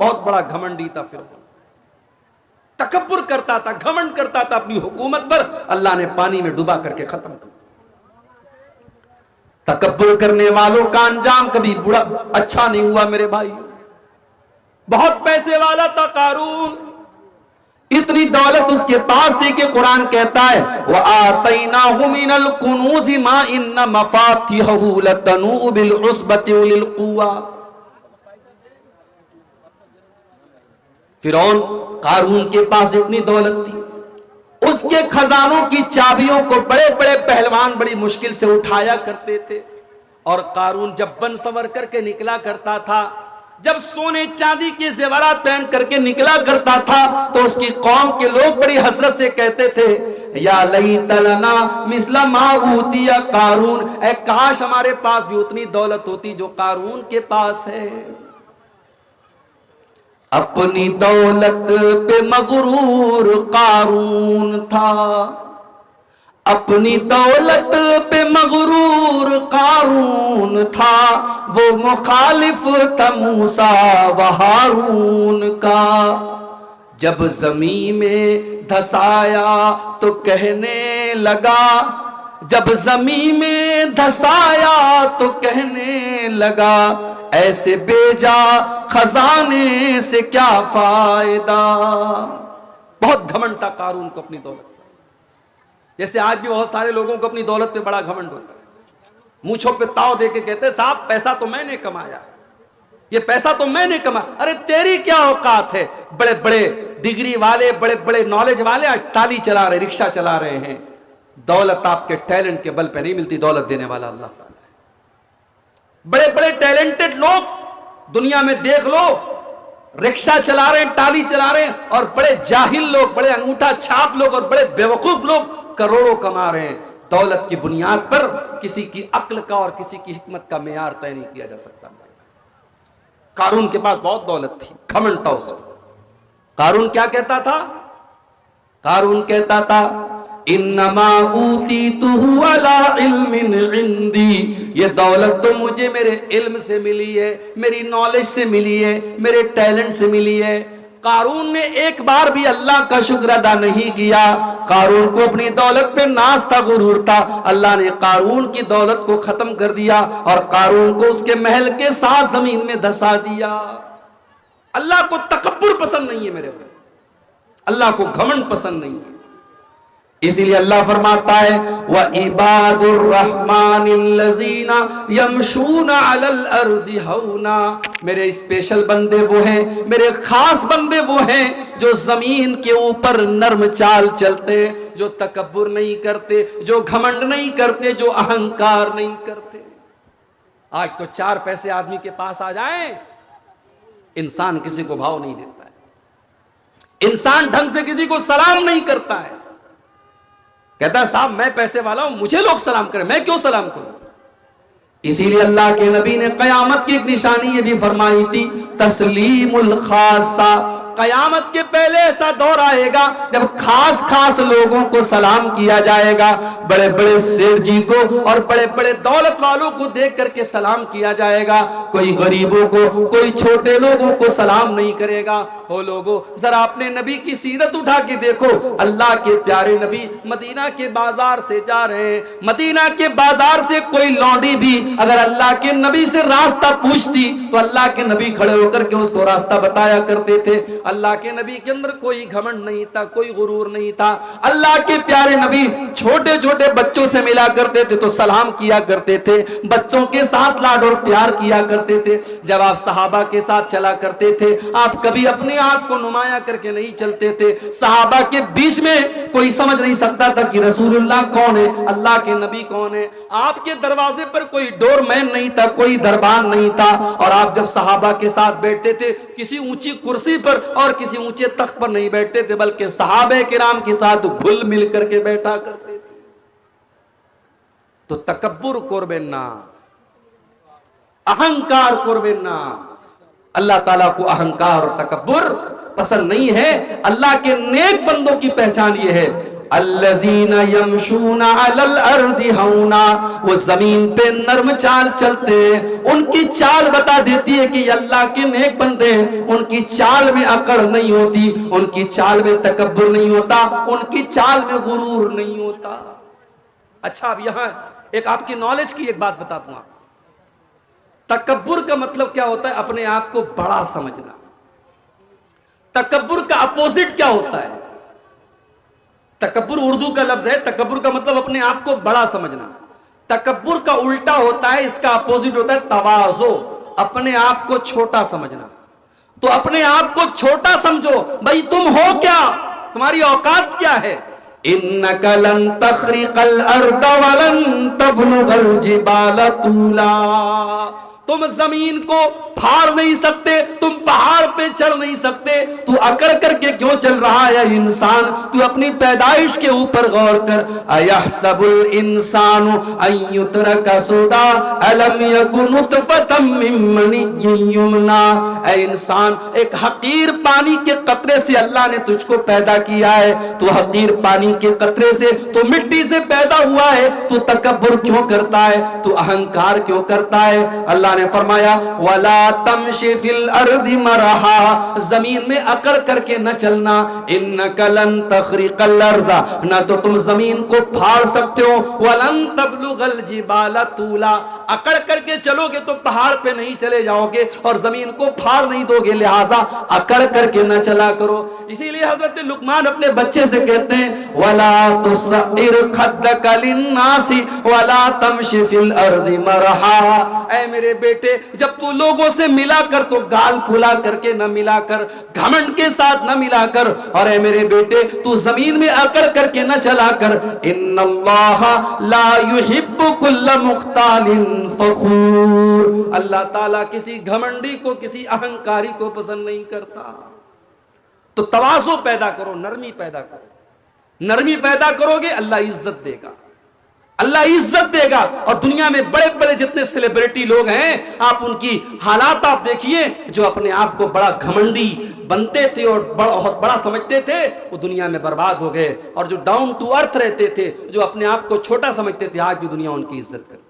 بہت بڑا گھمنڈی تھا فرعون، تکبر کرتا تھا، گھمنڈ کرتا تھا اپنی حکومت پر، اللہ نے پانی میں ڈبا کر کے ختم کر دیا۔ تکبر کرنے والوں کا انجام کبھی بڑا اچھا نہیں ہوا میرے بھائی۔ بہت پیسے والا تھا قارون، اتنی دولت اس کے پاس تھی کہ قرآن کہتا ہے وَآتَيْنَاهُ مِنَ الْكُنُوزِ مَا إِنَّ مَفَاتِحَهُ لَتَنُوءُ بِالْعُصْبَةِ أُولِي الْقُوَّةِ۔ فرعون قارون کے پاس اتنی دولت تھی، اس کے خزانوں کی چابیوں کو بڑے بڑے پہلوان بڑی مشکل سے اٹھایا کرتے تھے، اور قارون جب بن سنور کر کے نکلا کرتا تھا، جب سونے چاندی کے زیورات پہن کر کے نکلا کرتا تھا، تو اس کی قوم کے لوگ بڑی حسرت سے کہتے تھے یا لیت لنا مثل ما اوتی قارون، اے کاش ہمارے پاس بھی اتنی دولت ہوتی جو قارون کے پاس ہے۔ اپنی دولت پہ مغرور قارون تھا، اپنی دولت پہ مغرور قارون تھا، وہ مخالف تھا موسیٰ و ہارون کا۔ جب زمین میں دھسایا تو کہنے لگا، جب زمین میں دھسایا تو کہنے لگا ایسے بیجا خزانے سے کیا فائدہ۔ بہت گھمنڈ تھا قارون کو اپنی دولت، جیسے آج بھی بہت سارے لوگوں کو اپنی دولت پہ بڑا گھمنڈ ہوتا ہے، مونچھوں پہ تاؤ دے کے کہتے ہیں صاحب پیسہ تو میں نے کمایا، یہ پیسہ تو میں نے کمایا۔ ارے تیری کیا اوقات ہے؟ بڑے بڑے ڈگری والے، بڑے بڑے نالج والے آج ٹالی چلا رہے، رکشہ چلا رہے ہیں۔ دولت آپ کے ٹیلنٹ کے بل پہ نہیں ملتی، دولت دینے والا اللہ تعالیٰ ہے۔ بڑے بڑے ٹیلنٹڈ لوگ دنیا میں دیکھ لو، رکشہ چلا رہے ہیں، ٹالی چلا رہے ہیں، اور بڑے جاہل لوگ، بڑے انگوٹھا چھاپ لوگ اور بڑے بیوقوف لوگ کروڑوں کما رہے ہیں۔ دولت کی بنیاد پر کسی کی عقل کا اور کسی کی حکمت کا معیار طے نہیں کیا جا سکتا۔ قارون کے پاس بہت دولت تھی، گھمنڈ تھا اس کو۔ قارون کیا کہتا تھا؟ قارون کہتا تھا انما اوتیتہ علی علم عندی، یہ دولت تو مجھے میرے علم سے ملی ہے، میری نالج سے ملی ہے، میرے ٹیلنٹ سے ملی ہے۔ قارون نے ایک بار بھی اللہ کا شکر ادا نہیں کیا۔ قارون کو اپنی دولت پہ ناز تھا، غرور تھا۔ اللہ نے قارون کی دولت کو ختم کر دیا اور قارون کو اس کے محل کے ساتھ زمین میں دھسا دیا۔ اللہ کو تکبر پسند نہیں ہے میرے بھائی، اللہ کو گھمنڈ پسند نہیں ہے۔ اسی لیے اللہ فرماتا ہے وَعِبَادُ الرَّحْمَنِ الَّذِينَ يَمْشُونَ عَلَى الْأَرْضِ هَوْنًا، میرے اسپیشل بندے وہ ہیں، میرے خاص بندے وہ ہیں جو زمین کے اوپر نرم چال چلتے، جو تکبر نہیں کرتے، جو گھمنڈ نہیں کرتے، جو اہنکار نہیں کرتے۔ آج تو 4 پیسے آدمی کے پاس آ جائیں، انسان کسی کو بھاؤ نہیں دیتا ہے، انسان ڈھنگ سے کسی کو سلام نہیں کرتا ہے، کہتا ہے صاحب میں پیسے والا ہوں، مجھے لوگ سلام کریں، میں کیوں سلام کروں؟ اسی لیے اللہ کے نبی نے قیامت کی ایک نشانی یہ بھی فرمائی تھی تسلیم الخاصہ۔ قیامت کے پہلے ایسا دور آئے گا جب خاص خاص لوگوں کو سلام کیا جائے گا، بڑے بڑے سیٹھ جی کو اور بڑے بڑے دولت والوں کو دیکھ کر کے سلام کیا جائے گا، کوئی غریبوں کو، کوئی چھوٹے لوگوں کو سلام نہیں کرے گا۔ او لوگوں ذرا اپنے نبی کی سیرت اٹھا کے دیکھو، اللہ کے پیارے نبی مدینہ کے بازار سے جا رہے ہیں، مدینہ کے بازار سے کوئی لونڈی بھی اگر اللہ کے نبی سے راستہ پوچھتی تو اللہ کے نبی کھڑے ہو کر کے اس کو راستہ بتایا کرتے تھے۔ اللہ کے نبی کے اندر کوئی گھمنڈ نہیں تھا، کوئی غرور نہیں تھا۔ اللہ کے پیارے نبی چھوٹے چھوٹے بچوں سے ملا کرتے تھے تو سلام کیا کرتے تھے، بچوں کے ساتھ لاڈ اور پیار کیا کرتے تھے۔ جب آپ صحابہ کے ساتھ چلا کرتے تھے آپ کبھی اپنے ہاتھ کو نمایاں کر کے نہیں چلتے تھے۔ صحابہ کے بیچ میں کوئی سمجھ نہیں سکتا تھا کہ رسول اللہ کون ہے، اللہ کے نبی کون ہے۔ آپ کے دروازے پر کوئی ڈور مین نہیں تھا، کوئی دربان نہیں تھا، اور آپ جب صحابہ کے ساتھ بیٹھتے تھے کسی اونچی کرسی پر اور کسی اونچے تخت پر نہیں بیٹھتے تھے بلکہ صحابہ کرام کے ساتھ گھل مل کر کے بیٹھا کرتے تھے۔ تو تکبر قربن نہ، اہنکار قربن نہ۔ اللہ تعالیٰ کو اہنکار اور تکبر پسند نہیں ہے۔ اللہ کے نیک بندوں کی پہچان یہ ہے الذین یمشون علی الارض ہونا، وہ زمین پہ نرم چال چلتے ہیں. ان کی چال بتا دیتی ہے کہ یہ اللہ کے نیک بندے ہیں. ان کی چال میں اکڑ نہیں ہوتی، ان کی چال میں تکبر نہیں ہوتا، ان کی چال میں غرور نہیں ہوتا. اچھا اب یہاں ایک آپ کی نالج کی ایک بات بتاتا ہوں. تکبر کا مطلب کیا ہوتا ہے؟ اپنے آپ کو بڑا سمجھنا. تکبر کا اپوزٹ کیا ہوتا ہے؟ تکبر اردو کا لفظ ہے. تکبر کا مطلب اپنے آپ کو بڑا سمجھنا. تکبر کا الٹا ہوتا ہے، اس کا اپوزٹ ہوتا ہے تواضع، اپنے آپ کو چھوٹا سمجھنا. تو اپنے آپ کو چھوٹا سمجھو. بھائی تم ہو کیا؟ تمہاری اوقات کیا ہے؟ انک لن تخرق الارض ولن تبلغ الجبال طولا. تم زمین کو پھاڑ نہیں سکتے، تم پہاڑ پہ چڑھ نہیں سکتے. تو اکڑ کر کے کیوں چل رہا ہے انسان؟ تو اپنی پیدائش کے اوپر غور کر. ایحسب الانسان ان یترک سدی الم یک نطفۃ من منی یمنی. اے انسان، ایک حقیر پانی کے قطرے سے اللہ نے تجھ کو پیدا کیا ہے. تو حقیر پانی کے قطرے سے، تو مٹی سے پیدا ہوا ہے. تو تکبر کیوں کرتا ہے؟ تو اہنکار کیوں کرتا ہے؟ اللہ نے فرمایا وَلَا تَمْشِ فِي الْأَرْضِ مَرَحًا، زمین میں اکڑ کر کے نہ چلنا. إِنَّكَ لَن تَخْرِقَ الْأَرْضَ، نہ تو تم زمین کو پھاڑ سکتے ہو. وَلَن تَبْلُغَ الْجِبَالَ طُولًا، اکڑ کر کے چلو گے تو پہاڑ پہ نہیں چلے جاؤ گے اور زمین کو پھاڑ نہیں دو گے. لہٰذا اکڑ کر کے نہ چلا کرو. اسی لیے حضرت لقمان اپنے بچے سے کہتے ہیں وَلَا تُصَعِّرْ خَدَّكَ لِلنَّاسِ وَلَا تَمْشِ فِي الْأَرْضِ مَرَحًا. اے میرے بیٹے، جب تو لوگوں سے ملا کر تو گال پھلا کر کے نہ ملا کر، گھمنڈ کے ساتھ نہ ملا کر. اور اے میرے بیٹے، تو زمین میں اکڑ کر کے نہ چلا کر. ان اللہ لا يحب كل مختال فخور، اللہ تعالیٰ کسی گھمنڈی کو، کسی اہنکاری کو پسند نہیں کرتا. تو تواضع پیدا کرو، نرمی پیدا کرو. نرمی پیدا کرو گے اللہ عزت دے گا، اللہ عزت دے گا. اور دنیا میں بڑے بڑے جتنے سیلیبریٹی لوگ ہیں، آپ ان کی حالات آپ دیکھیے، جو اپنے آپ کو بڑا گھمنڈی بنتے تھے اور بہت بڑا سمجھتے تھے، وہ دنیا میں برباد ہو گئے. اور جو ڈاؤن ٹو ارتھ رہتے تھے، جو اپنے آپ کو چھوٹا سمجھتے تھے، آج بھی دنیا ان کی عزت کرتی.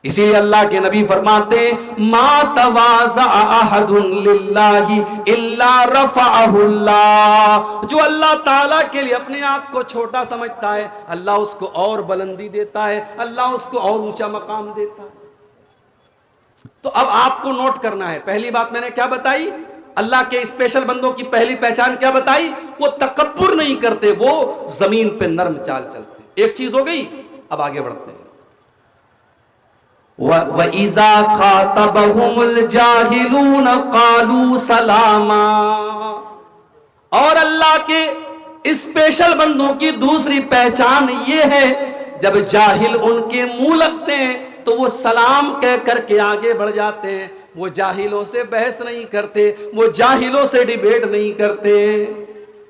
اسی لیے اللہ کے نبی فرماتے ما تواضع احد للہ الا رفعہ اللہ. جو اللہ تعالیٰ کے لیے اپنے آپ کو چھوٹا سمجھتا ہے، اللہ اس کو اور بلندی دیتا ہے، اللہ اس کو اور اونچا مقام دیتا ہے. تو اب آپ کو نوٹ کرنا ہے. پہلی بات میں نے کیا بتائی؟ اللہ کے اسپیشل بندوں کی پہلی پہچان کیا بتائی؟ وہ تکبر نہیں کرتے، وہ زمین پہ نرم چال چلتے. ایک چیز ہو گئی. اب آگے بڑھتے ہیں. وَإِذَا خَاطَبَهُمُ الْجَاهِلُونَ قَالُوا سَلَامًا. اور اللہ کے اسپیشل بندوں کی دوسری پہچان یہ ہے، جب جاہل ان کے منہ لگتے ہیں تو وہ سلام کہہ کر کے آگے بڑھ جاتے ہیں. وہ جاہلوں سے بحث نہیں کرتے، وہ جاہلوں سے ڈیبیٹ نہیں کرتے.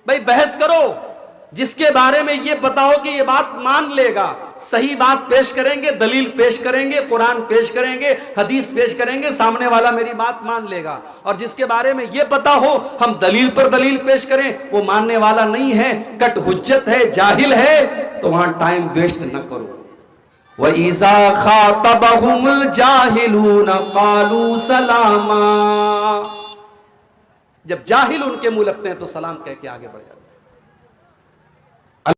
بھائی بحث کرو، جس کے بارے میں یہ بتاؤ کہ یہ بات مان لے گا. صحیح بات پیش کریں گے، دلیل پیش کریں گے، قرآن پیش کریں گے، حدیث پیش کریں گے، سامنے والا میری بات مان لے گا. اور جس کے بارے میں یہ پتا ہو ہم دلیل پر دلیل پیش کریں، وہ ماننے والا نہیں ہے، کٹ حجت ہے، جاہل ہے، تو وہاں ٹائم ویسٹ نہ کرو. وَإِذَا خَاطَبَهُمُ الْجَاهِلُونَ قَالُوا سَلَامًا. جب جاہل ان کے منہ لگتے ہیں تو سلام کہہ کے آگے بڑھ جاتے ہیں.